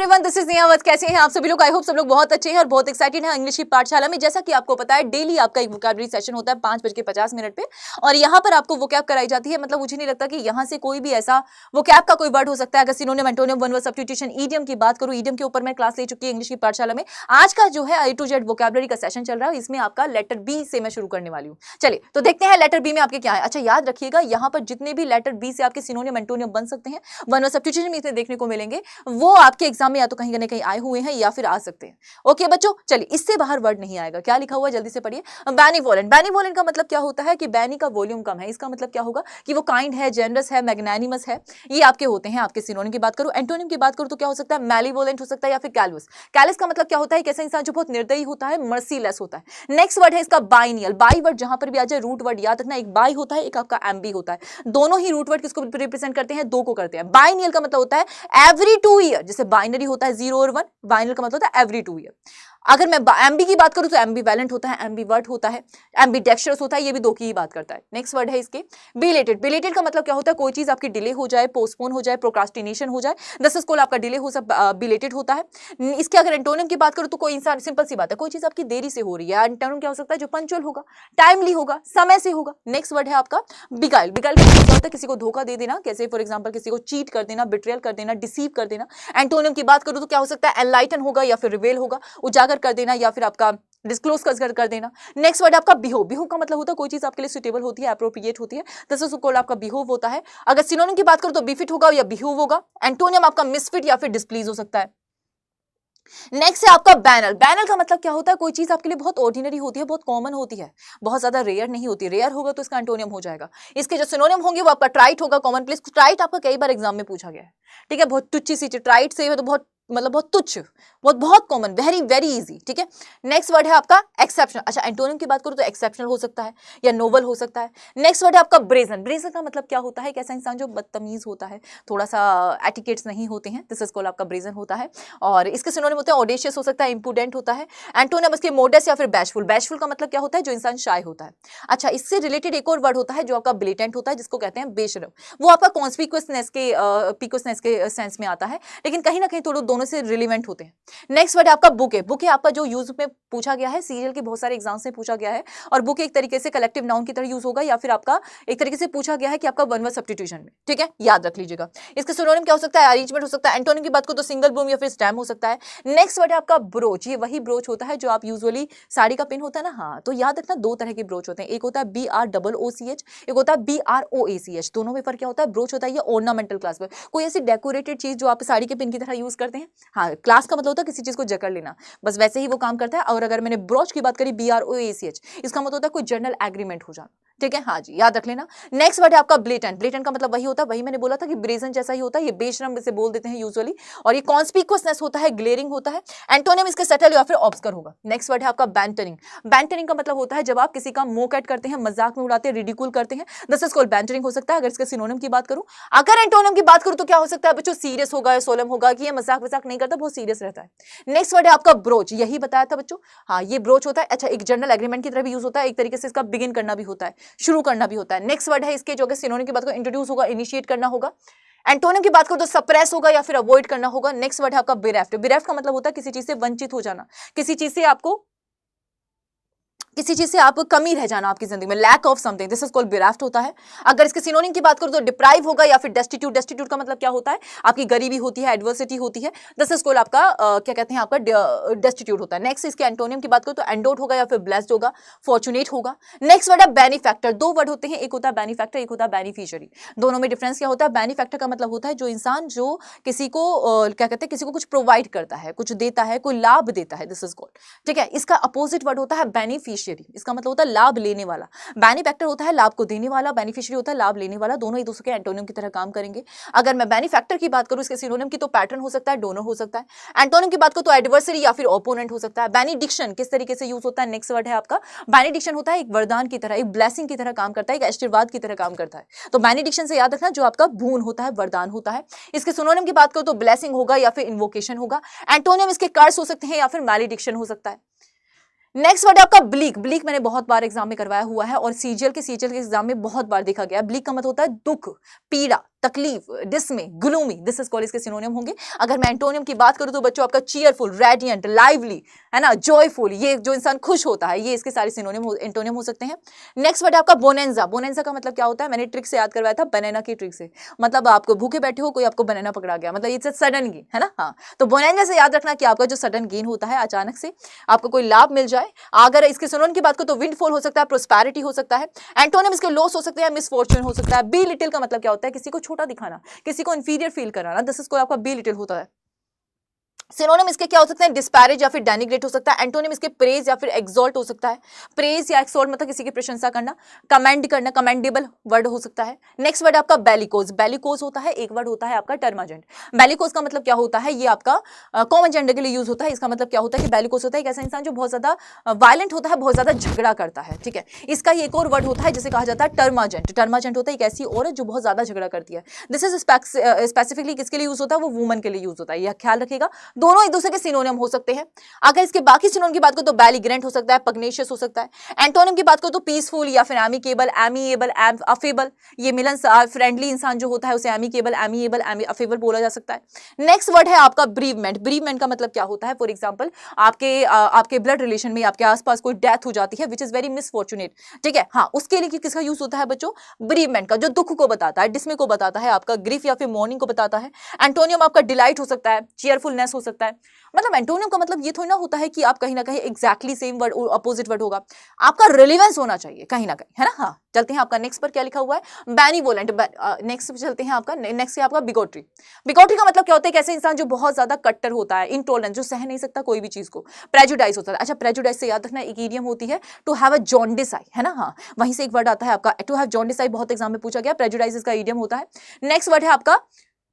Everyone, this is नियावत। कैसे हैं आप सभी लोग? आई होप सब लोग बहुत अच्छे हैं और बहुत एक्साइटेड हैं इंग्लिश की पाठशाला में। जैसा कि आपको पता है, डेली आपका एक वोकैबुलरी सेशन होता है 5:50 पे और यहाँ पर आपको वोकैब कराई जाती है। मतलब मुझे नहीं लगता कि यहाँ से कोई भी ऐसा वोकैब का कोई वर्ड हो सकता है। अगर synonym, antonym, one word substitution, idiom की बात करूँ, ईडियम के ऊपर मैं क्लास ले चुकी है इंग्लिश की पाठशाला में। आज का जो है A to Z वोकैबुलरी का सेशन चल रहा है, इसमें आपका लेटर बी से मैं शुरू करने वाली हूँ। चलिए तो देखते हैं लेटर बी में आपके क्या है। अच्छा, याद रखिएगा यहाँ पर जितने भी लेटर बी से आपके सिनोनिम, एंटोनिम बन सकते हैं, वन वर्ड सब्स्टिट्यूशन में देखने को मिलेंगे, वो आपके एग्जाम में या तो कहीं ना कहीं आए हुए हैं या फिर आ सकते हैं। ओके बच्चों, चलिए इससे बाहर वर्ड नहीं आएगा। क्या लिखा हुआ है जल्दी से पढ़िए। बेनिवोलेंट। बेनिवोलेंट का मतलब क्या होता है कि बेनी का वॉल्यूम कम है। इसका मतलब क्या होगा कि वो काइंड है, जेनरस है, मैग्नानिमस है। ये आपके होते हैं आपके सिनोनिम की बात करूं। एंटोनिम की बात करूं तो क्या हो सकता है? मैलिवोलेंट हो सकता है या फिर कैलवस। कैलस का मतलब क्या होता है? कैसा इंसान जो बहुत निर्दयी होता है, मर्सीलेस होता है। नेक्स्ट वर्ड है इसका बाइनियल। बाई वर्ड जहां पर भी आ जाए, रूट वर्ड याद रखना, एक बाई होता है, एक आपका एम्बी होता है। दोनों ही रूट वर्ड किसको रिप्रेजेंट करते हैं? दो को करते हैं। बाइनियल का मतलब होता है एवरी 2 ईयर। जैसे बाइनरी होता है 0 और 1, बाइनल का मतलब होता है एवरी 2 ईयर। अगर मैं एम्बी की बात करूं तो एम्बीवैलेंट होता है, एम्बीवर्ट होता है, एम्बीडेक्स्ट्रस होता है। ये भी दो की ही बात करता है। नेक्स्ट वर्ड है इसके बिलेटेड। बिलेटेड का मतलब क्या होता है? कोई चीज आपकी डिले हो जाए, पोस्टपोन हो जाए, प्रोक्रास्टिनेशन हो जाए, दिस इज कॉल्ड आपका डिले हो सब बिलेटेड होता है। इसके अगर एंटोनिम की बात करूं तो कोई इंसान, सिंपल सी बात है, कोई चीज आपकी देरी से हो रही है। एंटोनिम क्या हो सकता है? जो पंक्चुअल होगा, टाइमली होगा, समय से होगा। नेक्स्ट वर्ड है आपका बिगाइल। बिगाइल का मतलब होता है किसी को धोखा दे देना, कैसे फॉर एग्जांपल किसी को चीट कर देना, बिट्रेयल कर देना, डिसीव कर देना। एंटोनिम की बात करूं तो क्या हो सकता है? एनलाइटन होगा या फिर रिवेल होगा, उजागर कर देना या फिर आपका डिस्क्लोज कर देना। नेक्स्ट वर्ड आपका बिहेव। बिहेव का मतलब होता है कोई चीज आपके लिए सुटेबल होती है, अप्रोप्रिएट होती है, दिस इज कॉल्ड आपका बिहेव होता है। अगर सिनोनिम की बात करूं तो बिफिट होगा या बिहेव होगा। एंटोनियम आपका मिसफिट या फिर डिस्प्लीज हो सकता है। नेक्स्ट है आपका बैनल। बैनल का मतलब क्या होता है? कोई चीज आपके लिए बहुत ऑर्डिनरी होती है, बहुत कॉमन होती है, बहुत ज्यादा रेयर नहीं होती। रेयर होगा तो इसका एंटोनियम हो जाएगा। इसके जो सिनोनिम होंगे वो आपका ट्राइट होगा, कॉमन प्लेस। ट्राइट आपका कई बार एग्जाम में पूछा गया है, ठीक है, बहुत तुच्छी सी चीज। ट्राइट से तो बहुत मतलब बहुत तुच्छ, बहुत कॉमन, वेरी वेरी इजी, ठीक है। नेक्स्ट वर्ड है आपका एक्सेप्शनल। अच्छा, एंटोनिम की बात करूं तो एक्सेप्शनल हो सकता है या नोवल हो सकता है। नेक्स्ट वर्ड है आपका ब्रेजन। ब्रेजन का मतलब क्या होता है? कैसा इंसान जो बदतमीज होता है, थोड़ा सा एटिकेट्स नहीं होते हैं, दिस इज कॉल्ड आपका ब्रेजन होता है। और इसके सिनोनिम होते हैं ऑडेशियस हो सकता है, इंप्रूडेंट होता है। एंटोनिम इसके मोडस या फिर बैशफुल। बैशफुल का मतलब क्या होता है? जो इंसान शाय होता है। अच्छा, इससे रिलेटेड एक और वर्ड होता है जो आपका ब्लेटेंट होता है, जिसको कहते हैं बेशरम। वो आपका कॉन्स्पिक्यूअसनेस के पिक्यूअसनेस के सेंस में आता है, लेकिन कहीं ना कहीं थोड़ा दोनों से रिलेवेंट होते हैं। नेक्स्ट वर्ड है आपका बुके। बुके आपका जो यूज में पूछा गया है, सीरियल के बहुत सारे एग्जाम्स में पूछा गया है। और बुके एक तरीके से कलेक्टिव नाउन की तरह यूज होगा या फिर आपका एक तरीके से पूछा गया है कि आपका वन वर्ड सब्स्टिट्यूशन में, ठीक है, याद रख लीजिएगा। इसके सिनोनिम क्या हो सकता है? अरेंजमेंट हो सकता है। एंटोनिम की बात करो तो सिंगल ब्लूम या फिर स्टैम हो सकता है। नेक्स्ट वर्ड है आपका ब्रोच। ये वही ब्रोच होता है जो आप यूजुअली साड़ी का पिन होता है ना, हाँ, तो याद रखना दो तरह के ब्रोच होते हैं। एक होता है BROOCH, एक होता है BROACH। दोनों में फर्क क्या होता है? ब्रोच होता है ये ऑर्नामेंटल क्लास में, कोई ऐसी डेकोरेटेड चीज जो आप साड़ी के पिन की तरह यूज करते हैं। हाँ, क्लास का मतलब होता है किसी चीज को जकड़ लेना, बस वैसे ही वो काम करता है। और अगर मैंने ब्रोच की बात करी BROACH, इसका मतलब होता है कोई जर्नल एग्रीमेंट हो जाना, ठीक है, हाँ जी, याद रख लेना। नेक्स्ट वर्ड है आपका ब्लेटेंट। ब्लेटेंट का मतलब वही होता है, वही मैंने बोला था कि ब्रेजन जैसा ही होता है, ये बेशरम से बोल देते हैं यूजुअली। और ये कॉन्स्पिक्यूअसनेस होता है, ग्लेरिंग होता है। एंटोनिम इसके सटल या फिर ऑब्स्कर होगा। नेक्स्ट वर्ड है आपका बैंटरिंग। बैंटरिंग का मतलब होता है जब आप किसी का मोकट करते हैं, मजाक में उड़ाते हैं, रिडिक्यूल करते हैं, दिस इज कॉल्ड बैंटरिंग हो सकता है। अगर इसके सिनोनिम की बात करूं, अगर एंटोनिम की बात करूं तो क्या हो सकता है बच्चों? सीरियस होगा, सोलम होगा, कि ये मजाक वजाक नहीं करता, बहुत सीरियस रहता है। नेक्स्ट वर्ड है आपका ब्रोच। यही बताया था बच्चों, हाँ, ये ब्रोच होता है। अच्छा, एक जनरल एग्रीमेंट की तरह भी यूज होता है, एक तरीके से इसका बिगिन करना भी होता है, शुरू करना भी होता है। नेक्स्ट वर्ड है इसके जो कि सिनोनिम की बात को इंट्रोड्यूस होगा, इनिशिएट करना होगा। एंटोनिम की बात करो तो सप्रेस होगा या फिर अवॉइड करना होगा। नेक्स्ट वर्ड है आपका बिरेफ्ट। बिरेफ्ट का मतलब होता है किसी चीज से वंचित हो जाना, किसी चीज से आपको, किसी चीज से आप कमी रह जाना आपकी जिंदगी में, lack of something, this is called bereft होता है। अगर इसके सिनोनिम की बात करूं तो डिप्राइव होगा या फिर डेस्टिट्यूट। डेस्टिट्यूट का मतलब क्या होता है? आपकी गरीबी होती है, एडवर्सिटी होती है, दिस इज कॉल्ड आपका क्या कहते हैं, आपका डेस्टिट्यूट होता है। नेक्स्ट इसके एंटोनिम की बात करूं तो एंडोट होगा या फिर ब्लेस्ड होगा, फॉर्चुनेट होगा। नेक्स्ट वर्ड है बेनिफैक्टर। दो वर्ड होते हैं, एक होता है बेनिफैक्टर, एक होता है बेनिफिशियरी। दोनों में डिफरेंस क्या होता है? बेनिफैक्टर का मतलब होता है जो इंसान जो किसी को क्या कहते हैं, किसी को कुछ प्रोवाइड करता है, कुछ देता है, कोई लाभ देता है, दिस इज कॉल्ड, ठीक है। इसका अपोजिट वर्ड होता है बेनिफिशियरी। इसका मतलब होता है लाभ लेने वाला। बेनिफैक्टर होता है लाभ को देने वाला, बेनिफिशियरी होता है लाभ लेने वाला। दोनों एक दूसरे के एंटोनिम की तरह काम करेंगे। अगर मैं बेनिफैक्टर की बात करूं इसके सिनोनिम की तो पैटर्न हो सकता है, डोनर हो सकता है। एंटोनिम की बात करूं तो एडवर्सरी या फिर ओपोनेंट हो सकता है। बेनिडिक्शन किस तरीके से यूज होता है? नेक्स्ट वर्ड है आपका बेनिडिक्शन होता है एक वरदान की तरह, एक ब्लेसिंग की तरह काम करता है, एक आशीर्वाद की तरह काम करता है। तो बेनिडिक्शन से याद रखना जो आपका बून होता है, वरदान होता है। इसके सिनोनिम की बात करूं तो ब्लेसिंग होगा या फिर इन्वोकेशन होगा। एंटोनिम इसके कर्स हो सकते हैं या फिर मैलिडिक्शन हो सकता है। नेक्स्ट वर्ड है आपका ब्लीक। ब्लीक मैंने बहुत बार एग्जाम में करवाया हुआ है और सीजीएल के एग्जाम में बहुत बार देखा गया। ब्लीक का मतलब होता है दुख, पीड़ा, तकलीफ, डिसमे, ग्लूमी, दिस इज कॉल्ड इसके सिनोनिम होंगे। अगर मैं एंटोनियम की बात करूं तो बच्चों आपका चीयरफुल, रेडियंट, लाइवली, है ना, जॉयफुल, ये जो इंसान खुश होता है, ये इसके सारे सिनोनिम एंटोनियम हो सकते हैं। नेक्स्ट वर्ड है आपका बोनेंजा। बोनेंजा का मतलब क्या होता है, मैंने ट्रिक से याद करवाया था, बनाना की ट्रिक से। मतलब आपको भूखे बैठे हो, कोई आपको बनाना पकड़ा गया, मतलब इट्स सडन गेन, है ना। हाँ, तो बोनेंजा से याद रखना कि आपका जो सडन गेन होता है, अचानक से आपको कोई लाभ मिल जाए। अगर इसके सिनोनिम की बात करो तो विंडफॉल हो सकता है, प्रोस्पेरिटी हो सकता है। एंटोनिम इसके लॉस हो सकते हैं, मिसफॉर्चून हो सकता है। बी लिटिल का मतलब क्या होता है, किसी को छोटा दिखाना, किसी को इंफीरियर फील कराना, दिस इज कॉल्ड आपका बी लिटिल होता है। सिनोनिम इसके क्या हो सकते हैं, डिस्पैरेज या फिर डेनिग्रेट हो सकता है। एंटोनिम इसके प्रेज या फिर एक्सॉल्ट हो सकता है। प्रेज या एक्सॉल्ट मतलब किसी की प्रशंसा करना, कमेंड करना, कमेंडेबल वर्ड हो सकता है। नेक्स्ट वर्ड आपका बेलिकोज। बेलिकोज होता है, एक वर्ड होता है आपका टर्माजेंट। बेलिकोज का मतलब क्या होता है, ये आपका कॉमन जेंडर के लिए यूज होता है। इसका मतलब क्या होता है कि बेलिकोज होता है एक ऐसा इंसान जो बहुत ज्यादा वायलेंट होता है, बहुत ज्यादा झगड़ा करता है, ठीक है। इसका एक और वर्ड होता है जिसे कहा जाता है टर्माजेंट। टर्माजेंट होता है एक ऐसी औरत जो बहुत ज्यादा झगड़ा करती है। दिस इज स्पेसिफिकली किसके लिए यूज होता है, वो वुमन के लिए यूज होता है, यह ख्याल रखेगा। दोनों एक दूसरे के सिनोनिम हो सकते हैं। अगर इसके बाकी सिनोनिम की बात करो तो बैलिग्रेंट हो सकता है, पग्नेशियस हो सकता है। एंटोनिम की बात करो तो पीसफुल या फिर एमिकेबल, एमिएबल, अफेबल, ये मिलनसार, फ्रेंडली इंसान जो होता है उसे एमिकेबल, एमिएबल, अफेबल बोला जा सकता है। नेक्स्ट वर्ड है आपका ब्रीवमेंट। ब्रीवमेंट का मतलब क्या होता है, फॉर एग्जांपल आपके ब्लड रिलेशन में आपके आसपास कोई डेथ हो जाती है विच इज वेरी मिसफॉर्चुनेट, ठीक है। हाँ, उसके लिए किसका यूज होता है बच्चों, ब्रीवमेंट का, जो दुख को बताता है, डिस्मे को बताता है, आपका ग्रीफ या फिर मॉर्निंग को बताता है। एंटोनियम आपका डिलाइट हो सकता है, चीयरफुलनेस हो सकता है। मतलब एंटोनियम का मतलब ये थोड़ी ना होता है कि आप कहीं ना कहीं exactly same word opposite word होगा, आपका रिलेवेंस होना चाहिए कहीं ना कहीं, है ना। हाँ, चलते हैं आपका नेक्स्ट पर क्या लिखा हुआ है, बेनिवोलेंट। नेक्स्ट चलते हैं आपका, नेक्स्ट है आपका बिगोट्री। बिगोट्री का मतलब क्या होता है, कैसे इंसान जो बहुत ज्यादा कट्टर होता है, इंटॉलरेंट, जो सह नहीं सकता कोई भी चीज को। प्रेजुडाइज होता है। अच्छा, प्रेजुडाइज से याद रखना एक इडियम होती है, टू हैव अ जॉन्डिस आई, है ना। हाँ, वहीं से एक वर्ड आता है आपका टू हैव जॉन्डिस आई, बहुत एग्जाम में पूछा गया, प्रेजुडाइज इसका इडियम होता है। नेक्स्ट वर्ड है आपका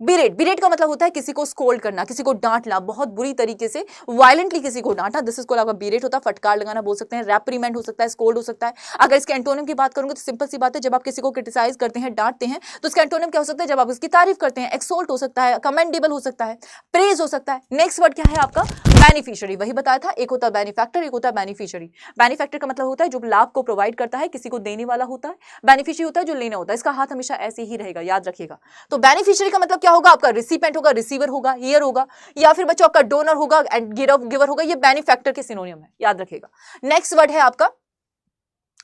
बिरेट। बिरेट का मतलब होता है किसी को स्कोल्ड करना, किसी को डांटना, बहुत बुरी तरीके से वायलेंटली किसी को डांटना, दिस इज कॉल्ड आपका बिरेट होता है। फटकार लगाना बोल सकते हैं, रैप्रीमेंट हो सकता है, स्कोल्ड हो सकता है। अगर इसके एंटोनिम की बात करूंगे तो सिंपल सी बात है, जब आप किसी को क्रिटिसाइज करते हैं, डांटते हैं, तो इसका एंटोनिम क्या हो सकता है, जब आप उसकी तारीफ करते हैं, एक्सोल्ट हो सकता है, कमेंडेबल हो सकता है, प्रेज हो सकता है। नेक्स्ट वर्ड क्या है आपका, बेनिफिशियरी। वही बताया था, एक होता है बेनिफैक्टर, एक होता है बेनिफिशियरी। बेनिफैक्टर का मतलब होता है जो लाभ को प्रोवाइड करता है, किसी को देने वाला होता है। बेनिफिशियरी होता है जो लेना होता है, इसका हाथ हमेशा ऐसे ही रहेगा, याद रखिएगा। तो बेनिफिशियरी का मतलब क्या होगा, आपका रिसिपेंट होगा, रिसीवर होगा, हियर होगा, या फिर बच्चों आपका डोनर होगा एंड गिवर होगा। ये बेनिफैक्टर के सिनोनियम है, याद रखिएगा। नेक्स्ट वर्ड है आपका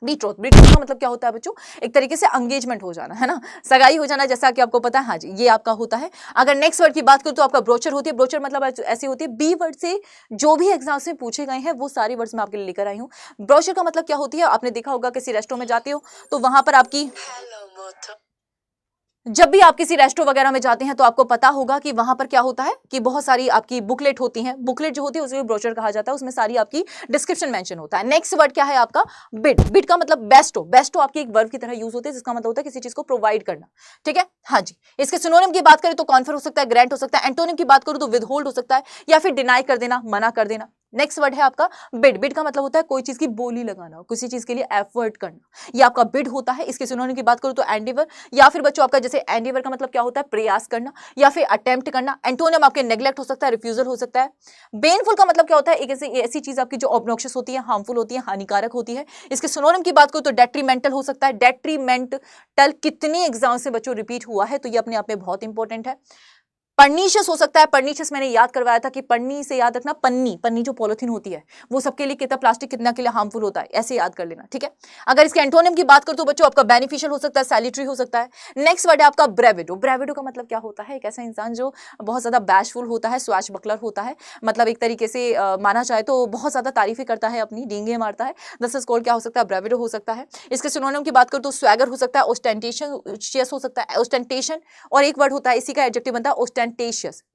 बीट्रोथ। बीट्रोथ का मतलब क्या होता है बच्चों, एक तरीके से एंगेजमेंट हो जाना, है ना, सगाई हो जाना, जैसा कि आपको पता है। हाँ जी, ये आपका होता है। अगर नेक्स्ट वर्ड की बात करूं तो आपका ब्रोचर होती है। ब्रोचर मतलब ऐसी होती है, बी वर्ड से जो भी एग्जाम्स में पूछे गए हैं वो सारे वर्ड्स मैं आपके लिए लेकर आई हूँ। ब्रोचर का मतलब क्या होती है, आपने देखा होगा किसी रेस्टोरेंट में जाते हो तो वहां पर आपकी, जब भी आप किसी रेस्टोरेंट वगैरह में जाते हैं तो आपको पता होगा कि वहां पर क्या होता है कि बहुत सारी आपकी बुकलेट होती हैं। बुकलेट जो होती है उसे ब्रोचर कहा जाता है, उसमें सारी आपकी डिस्क्रिप्शन मेंशन होता है। नेक्स्ट वर्ड क्या है आपका, बिड। बिड का मतलब बेस्टो। बेस्टो आपकी एक वर्ब की तरह यूज होती है, जिसका मतलब होता है किसी चीज को प्रोवाइड करना, ठीक है। हाँ जी, इसके सिनोनिम की बात करें तो कॉन्फर हो सकता है, ग्रांट हो सकता है। एंटोनिम की बात करूं तो विदहोल्ड हो सकता है, या फिर डिनाई कर देना, मना कर देना। नेक्स्ट वर्ड है आपका बिड। बिड का मतलब होता है कोई चीज की बोली लगाना, किसी चीज के लिए एफर्ट करना, ये आपका बिड होता है। इसके सिनोनिम की बात करूं तो एंडिवर, या फिर बच्चों आपका जैसे एंडिवर का मतलब क्या होता है, प्रयास करना या फिर अटेम्प्ट करना। एंटोनियम आपके नेग्लेक्ट हो सकता है, रिफ्यूजल हो सकता है। बेनफुल का मतलब क्या होता है, एक ऐसी चीज आपकी जो ऑब्नॉक्शियस होती है, हार्मफुल होती है, हानिकारक होती है। इसके सिनोनिम की बात करूं तो डेट्रीमेंटल हो सकता है। डेट्रीमेंटल कितनी एग्जाम से बच्चों रिपीट हुआ है, तो ये अपने आप में बहुत इंपॉर्टेंट है। पर्नीशियस हो सकता है। पर्नीशियस मैंने याद करवाया था कि पन्नी से याद रखना, पन्नी, पन्नी जो पॉलिथीन होती है वो सबके लिए कितना, प्लास्टिक कितना के लिए हार्मफुल होता है, ऐसे याद कर लेना, ठीक है। अगर इसके एंटोनिम की बात करो तो बच्चों आपका बेनिफिशियल हो सकता है, सैलिटरी हो सकता है। नेक्स्ट वर्ड है आपका ब्रेविडो। ब्रेविडो का मतलब क्या होता है, एक ऐसा इंसान जो बहुत ज्यादा बैशफुल होता है, स्वैश बकलर होता है, मतलब एक तरीके से माना जाए तो बहुत ज्यादा तारीफें करता है, अपनी डींगे मारता है। दिस इज कॉल्ड क्या हो सकता है, ब्रेविडो हो सकता है। इसके सिनोनिम की बात करो तो स्वैगर हो सकता है, ओस्टेंटेशियस हो सकता है, ओस्टेंटेशन, और एक वर्ड होता है इसी का एडजेक्टिव बनता है ओस्टेंटेशियस।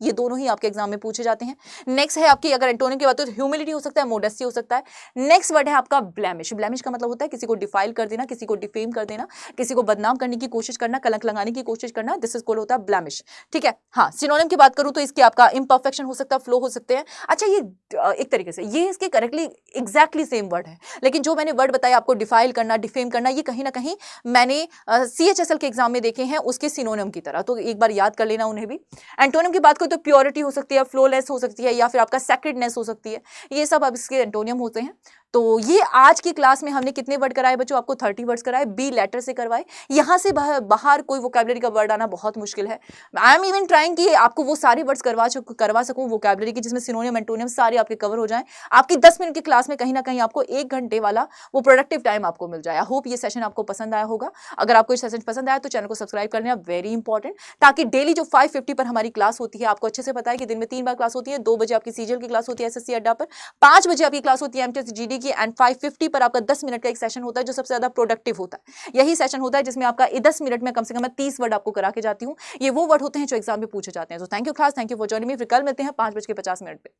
ये दोनों ही आपके एग्जाम में पूछे जाते हैं। नेक्स्ट है आपकी, अगर एंटोनिम की बात हो तो ह्यूमिलिटी हो सकता है, मोडेस्टी हो सकता है। नेक्स्ट वर्ड है आपका ब्लेमिश। ब्लेमिश का मतलब होता है किसी को डिफाइल कर देना, किसी को डिफेम कर देना, किसी को बदनाम करने की कोशिश करना, कलंक लगाने की कोशिश करना, दिस इज कॉल्ड होता है ब्लेमिश, ठीक है। हाँ, सिनोनिम की बात करूं तो इसके आपका इम्परफेक्शन हो सकता है, फ्लो हो सकते हैं। अच्छा, ये एक तरीके से ये इसके करेक्टली एग्जैक्टली सेम वर्ड है, लेकिन जो मैंने वर्ड बताया आपको, डिफाइल करना, डिफेम करना, ये कहीं ना कहीं मैंने CHSL के एग्जाम में देखे हैं उसके सिनोनिम की तरह, तो एक बार याद कर लेना उन्हें भी। एंटोनियम की बात करो तो प्योरिटी हो सकती है, फ्लोलेस हो सकती है, या फिर आपका सेक्रेडनेस हो सकती है। ये सब अब इसके एंटोनियम होते हैं। तो ये आज की क्लास में हमने कितने वर्ड कराए बच्चों? आपको 30 वर्ड्स कराए, बी लेटर से करवाए। यहां से बाहर कोई वोकैबुलरी का वर्ड आना बहुत मुश्किल है। आई एम इवन ट्राइंग कि आपको वो सारे वर्ड्स करवा सकूं वोकैबुलरी की, जिसमें सिनोनियम एंटोनियम सारे आपके कवर हो जाएं। आपकी 10 मिनट की क्लास में कहीं ना कहीं आपको 1 घंटे वाला वो प्रोडक्टिव टाइम आपको मिल जाए। आई होप ये सेशन आपको पसंद आया होगा। अगर आपको ये सेशन पसंद आया तो चैनल को सब्सक्राइब कर लेना, वेरी इंपॉर्टेंट, ताकि डेली जो 5:50 पर हमारी क्लास होती है, आपको अच्छे से पता है कि दिन में 3 बार क्लास होती है। 2 बजे आपकी सीजीएल की क्लास होती है एसएससी अड्डा पर, 5 बजे आपकी क्लास होती है एमटीएस जीडी की, एंड 5:50 पर आपका 10 मिनट का एक सेशन होता है जो सबसे ज्यादा प्रोडक्टिव होता है। यही सेशन होता है जिसमें आपका 10 मिनट में कम से कम मैं 30 वर्ड आपको करा के जाती हूँ। ये वो वर्ड होते हैं जो एग्जाम में पूछे जाते हैं। तो thank you class, thank you for joining me. फिर कल मिलते हैं 5:50 पे।